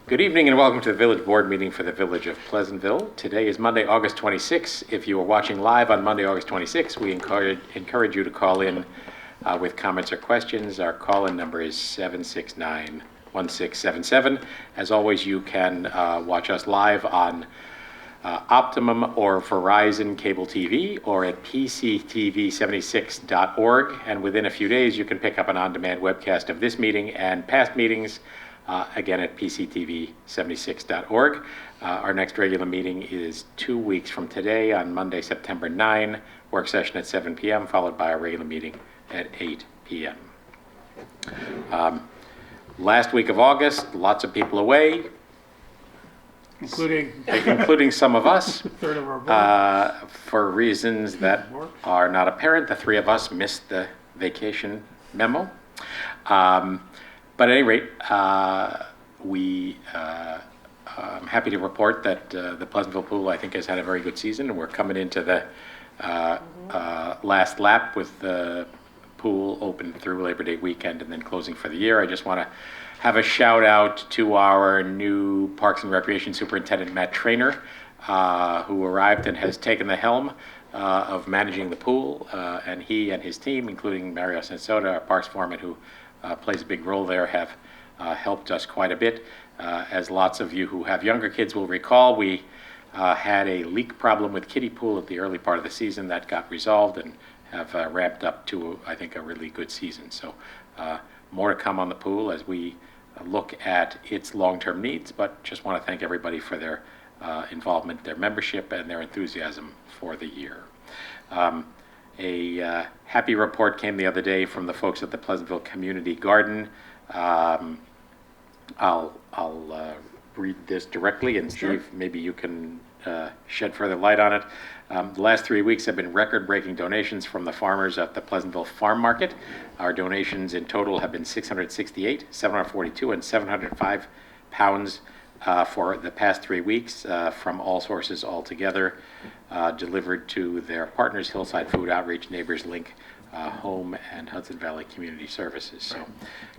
Good evening and welcome to the Village Board meeting for the Village of Pleasantville. Today is Monday, August 26. If you are watching live on Monday, August 26, we encourage you to call in with comments or questions. Our call-in number is 769-1677. As always, you can watch us live on Optimum or Verizon Cable TV or at pctv76.org. And within a few days, you can pick up an on-demand webcast of this meeting and past meetings again at pctv76.org. Our next regular meeting is 2 weeks from today on Monday, September 9, work session at 7 p.m., followed by a regular meeting at 8 p.m. Last week of August, lots of people away, including some of us, third of our board. for reasons that are not apparent. The three of us missed the vacation memo. But at any rate, I'm happy to report that the Pleasantville Pool, I think, has had a very good season, and we're coming into the last lap with the pool open through Labor Day weekend and then closing for the year. I just want to have a shout out to our new Parks and Recreation Superintendent, Matt Trainer, who arrived and has taken the helm of managing the pool, and he and his team, including Mario Sensota, our Parks Foreman, who plays a big role there, have helped us quite a bit. As lots of you who have younger kids will recall, we had a leak problem with kiddie pool at the early part of the season that got resolved and have ramped up to, I think, a really good season. So more to come on the pool as we look at its long-term needs, but just want to thank everybody for their involvement, their membership, and their enthusiasm for the year. A happy report came the other day from the folks at the Pleasantville Community Garden. I'll read this directly, and Sure. Steve, maybe you can shed further light on it. The last 3 weeks have been record-breaking donations from the farmers at the Pleasantville Farm Market. Our donations in total have been 668, 742, and 705 pounds for the past 3 weeks from all sources altogether, delivered to their partners, Hillside Food Outreach, Neighbors Link, Home, and Hudson Valley Community Services. So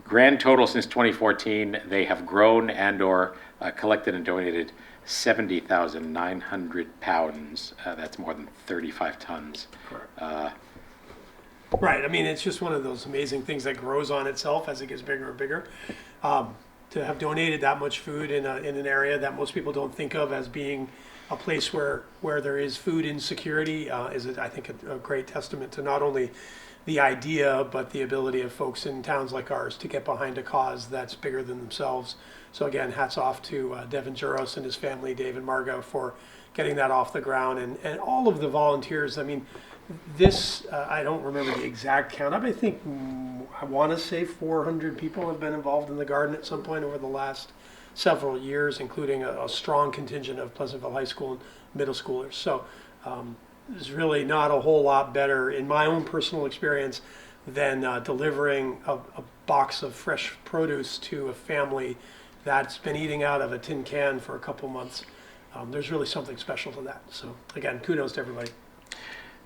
grand total since 2014, they have grown and or collected and donated 70,900 pounds. That's more than 35 tons. Right. I mean, it's just one of those amazing things that grows on itself as it gets bigger and bigger. To have donated that much food in an area that most people don't think of as being a place where there is food insecurity is, I think, a great testament to not only the idea, but the ability of folks in towns like ours to get behind a cause that's bigger than themselves. So again, hats off to Devin Juros and his family, Dave and Margo, for getting that off the ground, and all of the volunteers. I mean, this, I don't remember the exact count, but I think, I want to say 400 people have been involved in the garden at some point over the last several years, including a strong contingent of Pleasantville High School and middle schoolers. So there's really not a whole lot better, in my own personal experience, than delivering a box of fresh produce to a family that's been eating out of a tin can for a couple months. There's really something special to that. So again, kudos to everybody.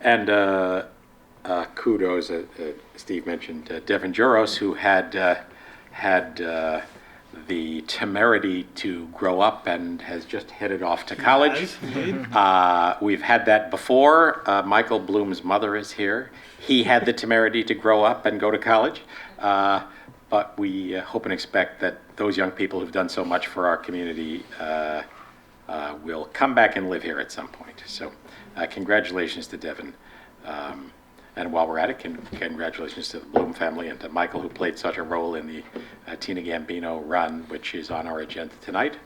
And kudos, Steve mentioned Devin Juros, who had the temerity to grow up and has just headed off to college. Yes, indeed. We've had that before. Michael Bloom's mother is here. He had the temerity to grow up and go to college. But we hope and expect that those young people who've done so much for our community will come back and live here at some point. So congratulations to Devin. And while we're at it, congratulations to the Bloom family and to Michael, who played such a role in the Tina Gambino run, which is on our agenda tonight.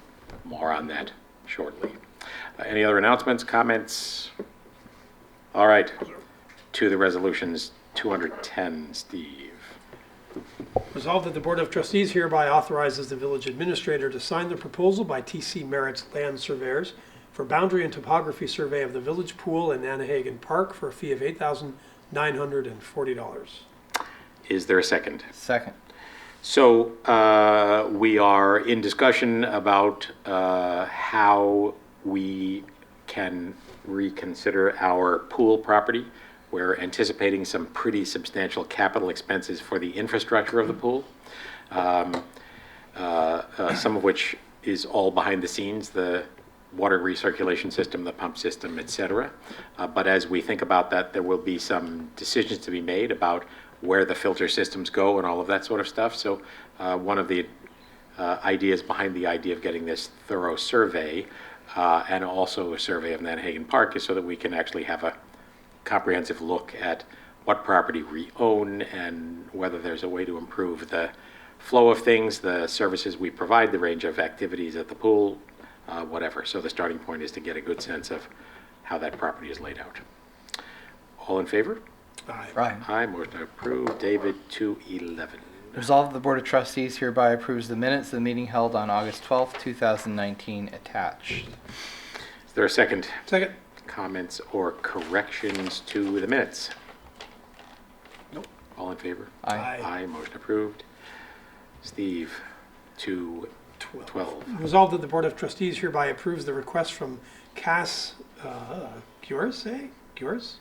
More on that shortly. Any other announcements, comments? All right, to the resolutions. 210, Steve. Resolved that the Board of Trustees hereby authorizes the village administrator to sign the proposal by T.C. Merritt's Land Surveyors for boundary and topography survey of the village pool in Nanahagan Park for a fee of $8,940. Is there a second? Second. So we are in discussion about how we can reconsider our pool property. We're anticipating some pretty substantial capital expenses for the infrastructure of the pool, some of which is all behind the scenes, the water recirculation system, the pump system, et cetera. But as we think about that, there will be some decisions to be made about where the filter systems go and all of that sort of stuff. So one of the ideas behind the idea of getting this thorough survey and also a survey of Nantahagan Park is so that we can actually have a comprehensive look at what property we own and whether there's a way to improve the flow of things, the services we provide, the range of activities at the pool, whatever. So the starting point is to get a good sense of how that property is laid out. All in favor? Aye. Aye. Aye, motion approved. David, 211. Resolved, the Board of Trustees hereby approves the minutes of the meeting held on August 12th, 2019, attached. Is there a second? Second. Comments or corrections to the minutes? Nope. All in favor? Aye. Aye, motion approved. Steve, 212. Resolved that the Board of Trustees hereby approves the request from Cass Cures, Cures?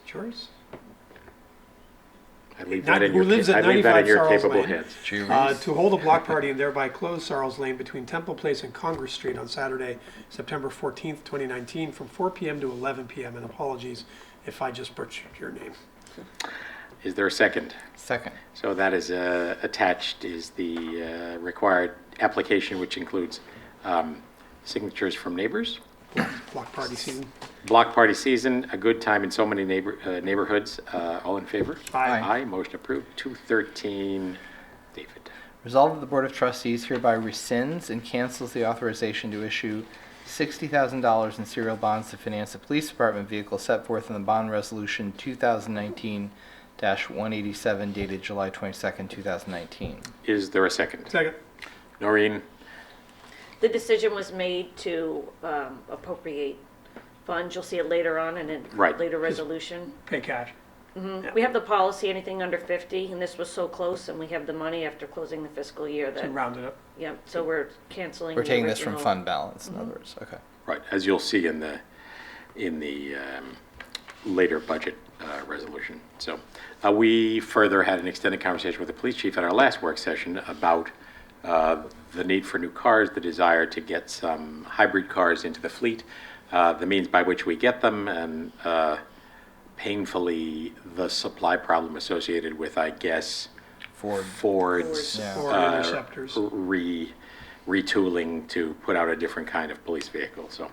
I leave that in Who your, lives at I leave that in 95 your Sarles capable Lane. hands. To hold a block party and thereby close Sarles Lane between Temple Place and Congress Street on Saturday, September 14th, 2019, from 4 p.m. to 11 p.m. And apologies if I just butchered your name. Is there a second? Second. So that is attached is the required application, which includes signatures from neighbors. Block party season. Block party season, a good time in so many neighborhoods. All in favor? Aye. Aye, motion approved. 213, David. Resolved that the Board of Trustees hereby rescinds and cancels the authorization to issue $60,000 in serial bonds to finance a police department vehicle set forth in the bond resolution 2019-187 dated July 22nd, 2019. Is there a second? Second. Noreen, The decision was made to appropriate funds. You'll see it later on in a Right. later resolution. Pay cash. We have the policy, anything under 50, and this was so close, and we have the money after closing the fiscal year To that, round it up. yeah, so we're canceling. We're the taking this from original. fund balance, in other words. Okay. right, as you'll see in the later budget resolution. So we further had an extended conversation with the police chief at our last work session about the need for new cars, the desire to get some hybrid cars into the fleet, the means by which we get them, and painfully the supply problem associated with, I guess, Ford's Yeah. Or interceptors. retooling to put out a different kind of police vehicle. So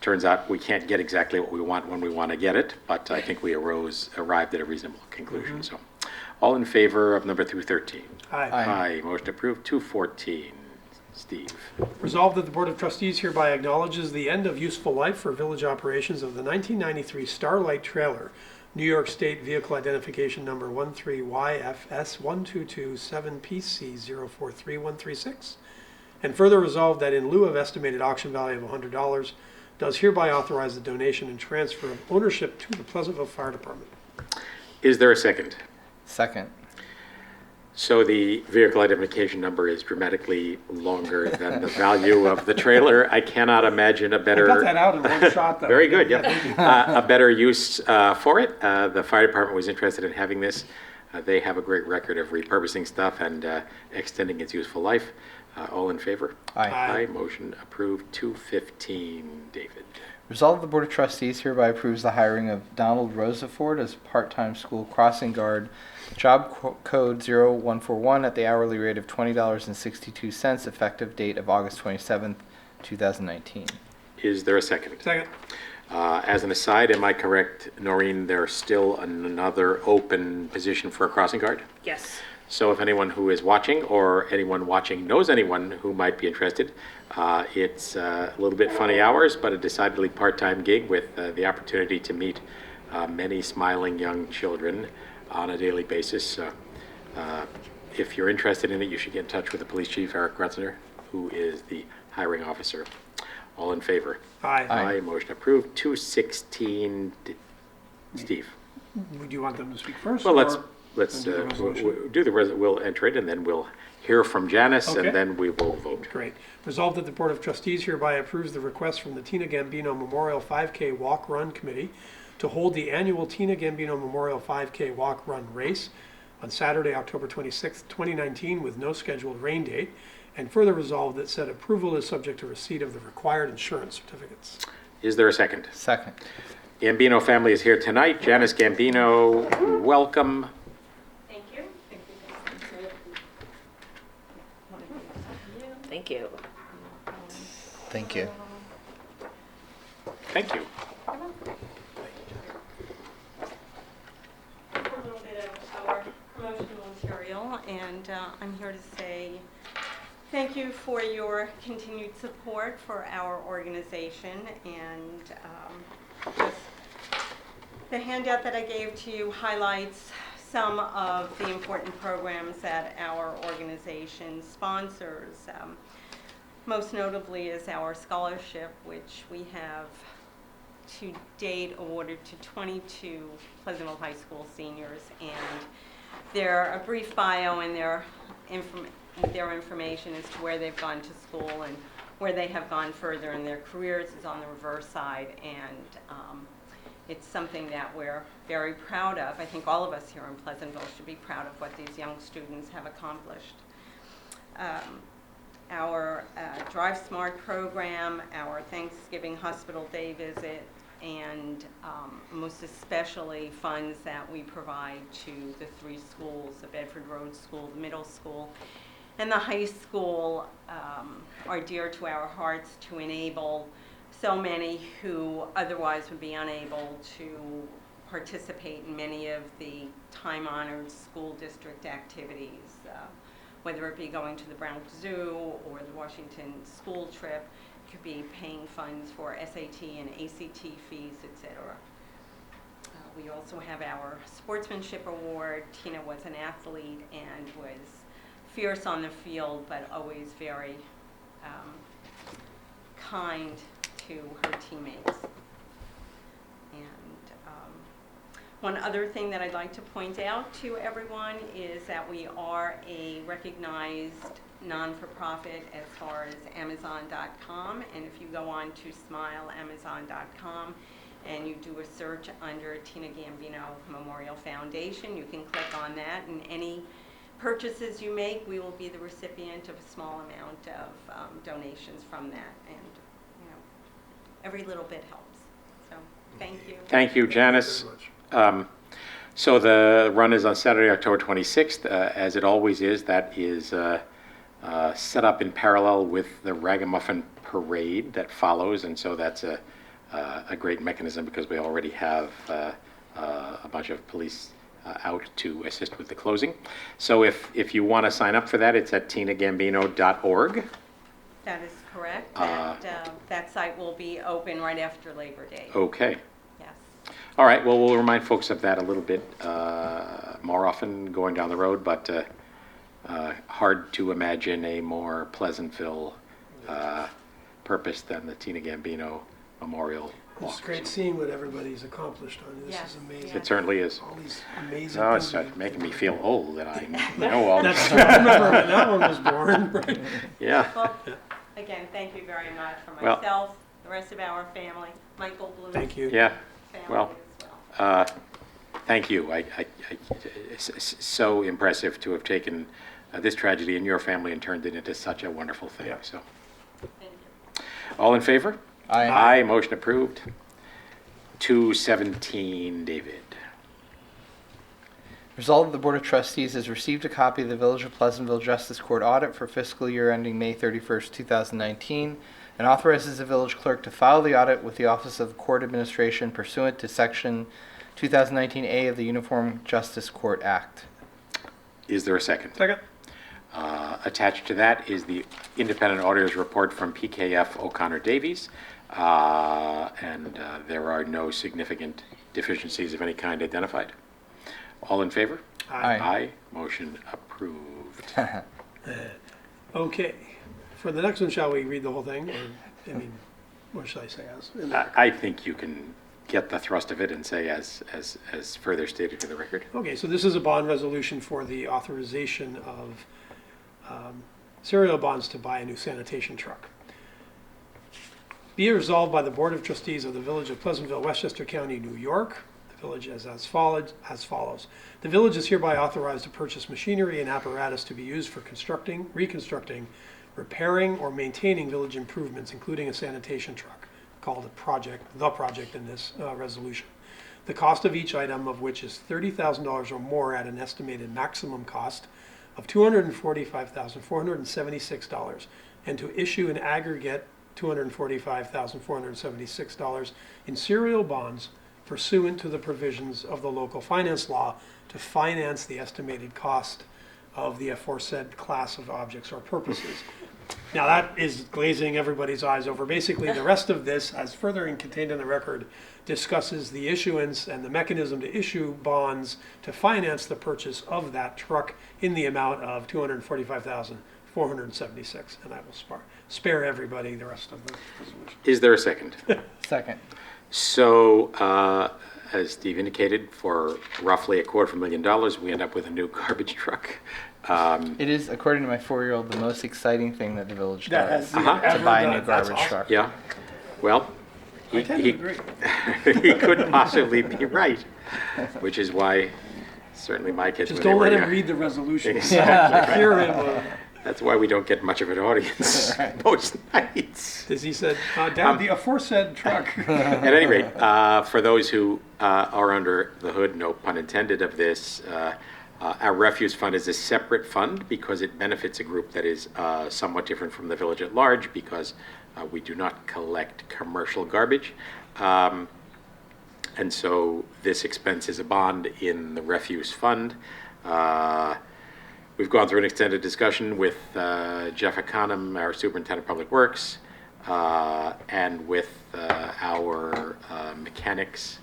turns out we can't get exactly what we want when we want to get it, but I think we arrived at a reasonable conclusion. So all in favor of number 213? Aye. Aye. Motion approved. 214, Steve. Resolved that the Board of Trustees hereby acknowledges the end of useful life for village operations of the 1993 Starlight Trailer, New York State Vehicle Identification Number 13YFS1227PC043136. And further resolved that in lieu of estimated auction value of $100, does hereby authorize the donation and transfer of ownership to the Pleasantville Fire Department. Is there a second? Second. So the vehicle identification number is dramatically longer than the value of the trailer. I cannot imagine a better. I got that out in one shot, though. Very good, thank you. yeah. A better use for it. The fire department was interested in having this. They have a great record of repurposing stuff and extending its useful life. All in favor? Aye. Aye. Motion approved. 215, David. Resolved, the Board of Trustees hereby approves the hiring of Donald Rosaford as part-time school crossing guard, job code 0141 at the hourly rate of $20.62, effective date of August 27th, 2019. Is there a second? Second. As an aside, am I correct, Noreen, there's still another open position for a crossing guard? Yes. So if anyone who is watching or anyone watching knows anyone who might be interested, it's a little bit funny hours, but a decidedly part-time gig with the opportunity to meet many smiling young children on a daily basis. If you're interested in it, you should get in touch with the police chief, Eric Grutzner, who is the hiring officer. All in favor? Aye. Aye. Motion approved. 216, Steve. Would you want them to speak first? Well, let's or- let's do the resolution? we'll enter it, and then we'll hear from Janice, Okay. and then we will vote. Great. Resolved that the Board of Trustees hereby approves the request from the Tina Gambino Memorial 5K Walk Run Committee to hold the annual Tina Gambino Memorial 5K Walk Run Race on Saturday, October 26th, 2019, with no scheduled rain date, And further resolved that said approval is subject to receipt of the required insurance certificates. Is there a second? Second. Gambino family is here tonight. Janice Gambino, welcome. Thank you. Thank you. Thank you. Thank you. A little bit of our promotional material, and I'm here to say thank you for your continued support for our organization, and just the handout that I gave to you highlights some of the important programs that our organization sponsors. Most notably is our scholarship, which we have to date awarded to 22 Pleasantville High School seniors, and a brief bio and their information as to where they've gone to school and where they have gone further in their careers is on the reverse side, and it's something that we're very proud of. I think all of us here in Pleasantville should be proud of what these young students have accomplished. Our Drive Smart program, our Thanksgiving Hospital Day visit, and most especially funds that we provide to the 3 schools, the Bedford Road School, the middle school, and the high school, are dear to our hearts to enable so many who otherwise would be unable to participate in many of the time-honored school district activities, whether it be going to the Brown Zoo or the Washington school trip, could be paying funds for SAT and ACT fees, etc. We also have our Sportsmanship Award. Tina was an athlete and was fierce on the field, but always very kind to her teammates. And one other thing that I'd like to point out to everyone is that we are a recognized non-for-profit as far as Amazon.com, and if you go on to smileamazon.com and you do a search under Tina Gambino Memorial Foundation, you can click on that, and any purchases you make, we will be the recipient of a small amount of donations from that, and every little bit helps. So thank you. Thank you, Janice. Thank you very much. So the run is on Saturday, October 26th, as it always is. That is set up in parallel with the Ragamuffin Parade that follows, and so that's a great mechanism because we already have a bunch of police out to assist with the closing. So if you want to sign up for that, it's at tinagambino.org. That is correct. That site will be open right after Labor Day. Okay. Yes. All right, well, we'll remind folks of that a little bit more often going down the road, but hard to imagine a more Pleasantville purpose than the Tina Gambino Memorial Walk. It's great seeing what everybody's accomplished on this. Yes, Is amazing. yes. It certainly is. All these amazing Oh, things. it's making me feel old that I know all this That's stuff. true. I remember when that one was born, right? Yeah. Well, again, thank you very much for Well- myself, the rest of our family, Michael Bloom's Thank you. Yeah. family Well, as well. Thank you. It's so impressive to have taken this tragedy in your family and turned it into such a wonderful thing. Yeah. So, Thank you. all in favor? Aye. Aye. Motion approved. 217, David. Resolved that the Board of Trustees has received a copy of the Village of Pleasantville Justice Court audit for fiscal year ending May 31st, 2019, and authorizes the village clerk to file the audit with the Office of Court Administration pursuant to Section 2019A of the Uniform Justice Court Act. Is there a second? Second. Attached to that is the independent auditor's report from PKF O'Connor Davies, and there are no significant deficiencies of any kind identified. All in favor? Aye. Aye. Motion approved. Okay. For the next one, shall we read the whole thing? Or, I mean, what should I say? I think you can get the thrust of it and say as further stated for the record. Okay, so this is a bond resolution for the authorization of serial bonds to buy a new sanitation truck. Be it resolved by the Board of Trustees of the Village of Pleasantville, Westchester County, New York. The village is as follows. The village is hereby authorized to purchase machinery and apparatus to be used for constructing, reconstructing, repairing or maintaining village improvements, including a sanitation truck, called the project in this resolution. The cost of each item of which is $30,000 or more at an estimated maximum cost of $245,476, and to issue an aggregate $245,476 in serial bonds pursuant to the provisions of the local finance law to finance the estimated cost of the aforesaid class of objects or purposes. Now that is glazing everybody's eyes over. Basically, the rest of this, as further contained in the record, discusses the issuance and the mechanism to issue bonds to finance the purchase of that truck in the amount of $245,476. And I will spare everybody the rest of the resolution. Is there a second? Second. So, as Steve indicated, for roughly $250,000, we end up with a new garbage truck. It is, according to my 4-year-old, the most exciting thing that the village That does has Uh-huh. to ever buy a done. new That's garbage awesome. truck. Yeah, well, I tend to agree. he could possibly be right, which is why certainly my kids, Just when they don't were let him young- read the resolution. Exactly. Hear him. That's why we don't get much of an audience most nights. As he said, Dad, the aforesaid truck. At any rate, for those who are under the hood, no pun intended, of this, our refuse fund is a separate fund because it benefits a group that is somewhat different from the village at large, because we do not collect commercial garbage. And so this expense is a bond in the refuse fund. We've gone through an extended discussion with Jeff Econom, our Superintendent of Public Works, and with our mechanics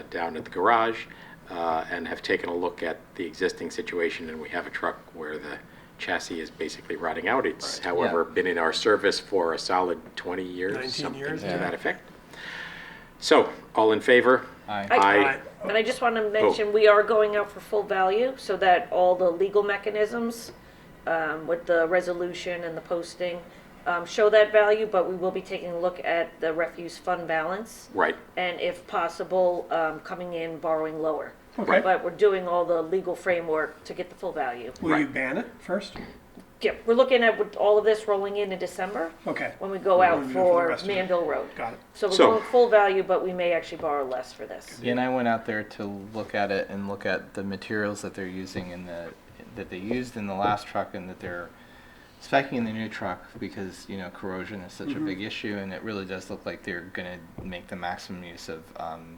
down at the garage, and have taken a look at the existing situation, and we have a truck where the chassis is basically rotting out. It's, however, been in our service for a solid 20 years, 19 something years, to yeah. that effect. So, all in favor? Aye. Aye. And I just want to mention, we are going out for full value so that all the legal mechanisms with the resolution and the posting show that value, but we will be taking a look at the refuse fund balance Right. and if possible, coming in borrowing lower. Okay. But we're doing all the legal framework to get the full value. Will you ban it first? Yeah, we're looking at with all of this rolling in December Okay. when we go We're out gonna do it for the for rest of it. Manville Road. Got it. So we're So- going full value, but we may actually borrow less for this. Yeah, and I went out there to look at it and look at the materials that they're using that they used in the last truck and that they're specing in the new truck, because corrosion is such a big issue, and it really does look like they're going to make the maximum use of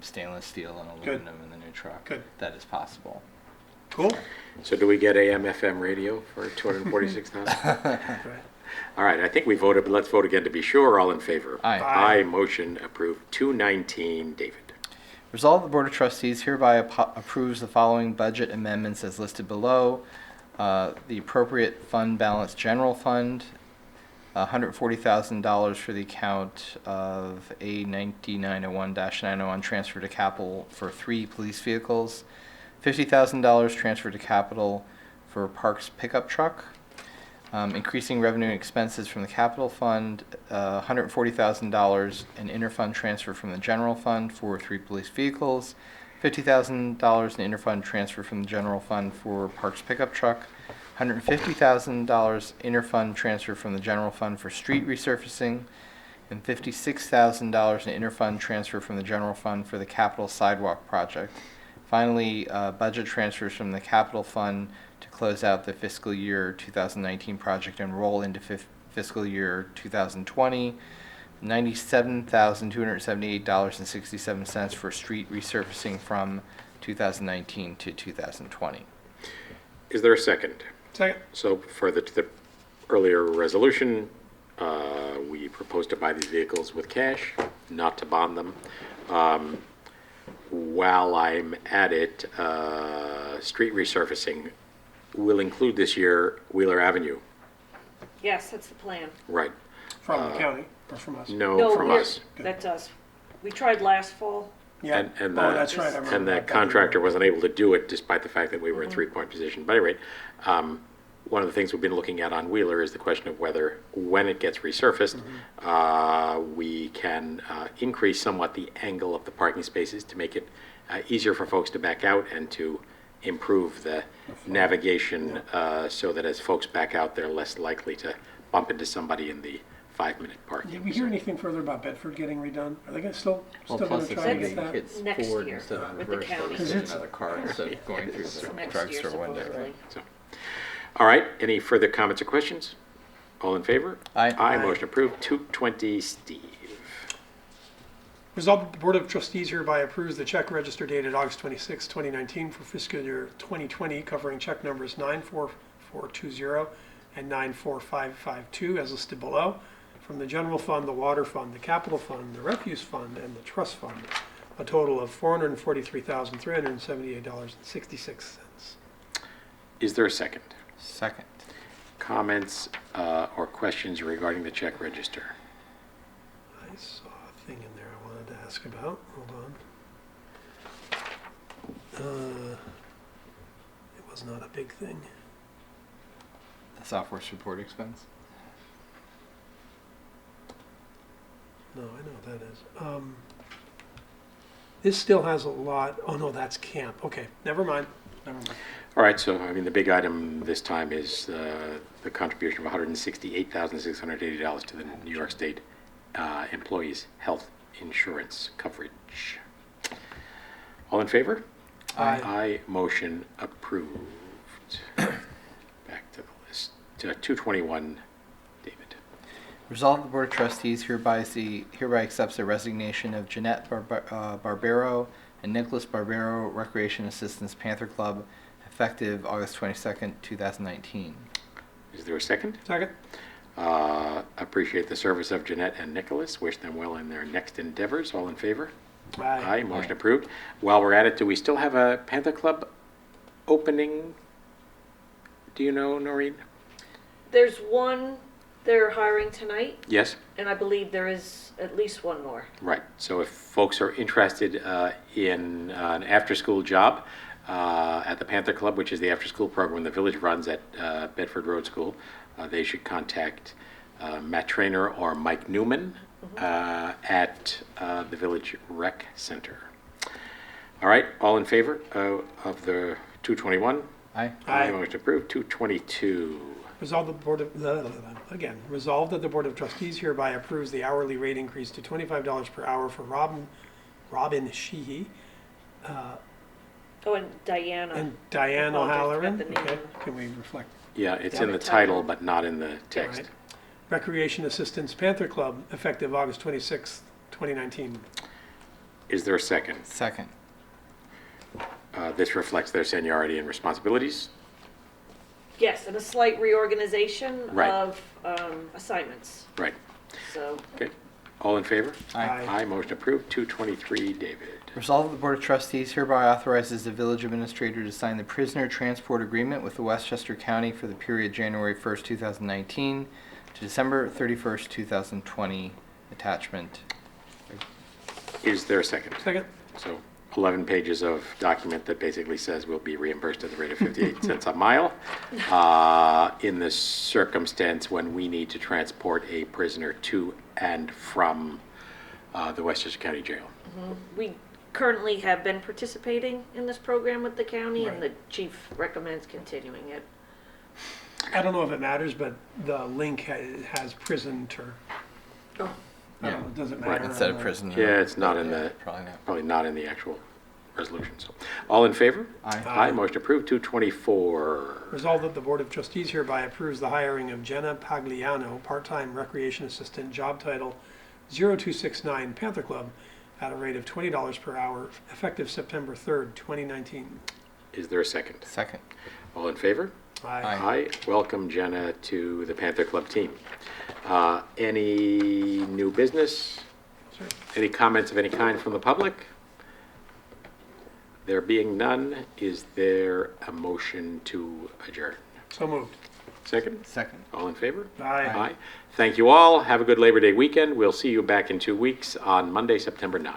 stainless steel and Good. aluminum in the new truck. Good. That is possible. Cool. So do we get AM/FM radio for $246,000? Right. All right, I think we voted, but let's vote again to be sure. All in favor? Aye. Aye. Aye, motion approved. 219, David. Resolved, the Board of Trustees hereby approves the following budget amendments as listed below. The appropriate fund balance general fund, $140,000 for the account of A9901-901 transfer to capital for 3 police vehicles, $50,000 transfer to capital for Parks pickup truck, increasing revenue and expenses from the capital fund, $140,000 in interfund transfer from the general fund for 3 police vehicles, $50,000 in interfund transfer from the general fund for Parks pickup truck, $150,000 interfund transfer from the general fund for street resurfacing, and $56,000 in interfund transfer from the general fund for the capital sidewalk project. Finally, budget transfers from the capital fund to close out the fiscal year 2019 project and roll into fiscal year 2020. $97,278.67 for street resurfacing from 2019 to 2020. Is there a second? Second. So further to the earlier resolution, we propose to buy these vehicles with cash, not to bond them. While I'm at it, street resurfacing will include this year Wheeler Avenue, Yes, that's the plan. right? From the county or from us? No, from we're- us. That's us. We tried last fall. Yeah. And Oh, the- that's right. I remember And the that. contractor wasn't able to do it despite the fact that we were in 3-point position. But anyway, one of the things we've been looking at on Wheeler is the question of whether, when it gets resurfaced, we can increase somewhat the angle of the parking spaces to make it easier for folks to back out and to improve the navigation so that as folks back out, they're less likely to bump into somebody in the 5-minute parking. Did we hear anything further about Bedford getting redone? Are they gonna still Well, gonna plus it's try to gonna get that? hits Next forward year instead of with the reverse, so county. there's another car instead of going through the Next year drugstore window. supposedly. So, all right, any further comments or questions? All in favor? Aye. Aye, motion approved. 220, Steve. Resolved, the Board of Trustees hereby approves the check register dated August 26, 2019 for fiscal year 2020 covering check numbers 94420 and 94552 as listed below from the general fund, the water fund, the capital fund, the refuse fund, and the trust fund, a total of $443,378.66. Is there a second? Second. Comments or questions regarding the check register? I saw a thing in there I wanted to ask about. Hold on. It was not a big thing. The software support expense. No, I know what that is. This still has a lot. Oh no, that's camp. Okay, never mind. Never mind. All right, so, I mean, the big item this time is the contribution of $168,680 to the New York State Employees Health Insurance Coverage. All in favor? Aye. Aye, motion approved. Back to the list. 221, David. Resolved, the Board of Trustees hereby accepts the resignation of Jeanette Barbero and Nicholas Barbero, Recreation Assistants Panther Club, effective August 22nd, 2019. Is there a second? Second. Appreciate the service of Jeanette and Nicholas. Wish them well in their next endeavors. All in favor? Aye, motion Aye. approved. While we're at it, do we still have a Panther Club opening? Do you know, Noreen? There's one they're hiring tonight, Yes? and I believe there is at least one more. Right. So if folks are interested in an after-school job at the Panther Club, which is the after-school program the village runs at Bedford Road School, they should contact Matt Trainer or Mike Newman at the Village Rec Center. All right. All in favor of the 221? Aye. Aye. Motion approved. 222. Resolved that the Board of Trustees hereby approves the hourly rate increase to $25 per hour for Robin Sheehy Oh, and Diana. and Diane Apologize, O'Halloran. forgot the Okay, name. can we reflect? Yeah, it's Yeah, in the the title, title. but not in the text. Right. Recreation Assistants Panther Club, effective August 26, 2019. Is there a second? Second. This reflects their seniority and responsibilities. Yes, and a slight reorganization Right. of assignments. Right. So, Okay. All in favor? Aye. Aye, motion approved. 223, David. Resolved, the Board of Trustees hereby authorizes the village administrator to sign the prisoner transport agreement with the Westchester County for the period January 1st, 2019 to December 31st, 2020. Attachment. Is there a second? Second. So 11 pages of document that basically says we'll be reimbursed at the rate of 58 cents a mile in the circumstance when we need to transport a prisoner to and from the Westchester County Jail. we currently have been participating in this program with the county, and the Right. chief recommends continuing it. I don't know if it matters, but the link has prison to, Oh, I don't know, does it Right. matter? Instead of prison. Yeah, it's not in the, Probably not. probably not in the actual resolution. So, all in favor? Aye. Aye, motion approved. 224. Resolved that the Board of Trustees hereby approves the hiring of Jenna Pagliano, part-time recreation assistant, job title 0269 Panther Club, at a rate of $20 per hour, effective September 3rd, 2019. Is there a second? Second. All in favor? Aye. Aye. Welcome, Jenna, to the Panther Club team. Any new business? Sure. Any comments of any kind from the public? There being none, is there a motion to adjourn? So moved. Second? Second. All in favor? Aye. Thank you all. Have a good Labor Day weekend. We'll see you back in 2 weeks on Monday, September 9.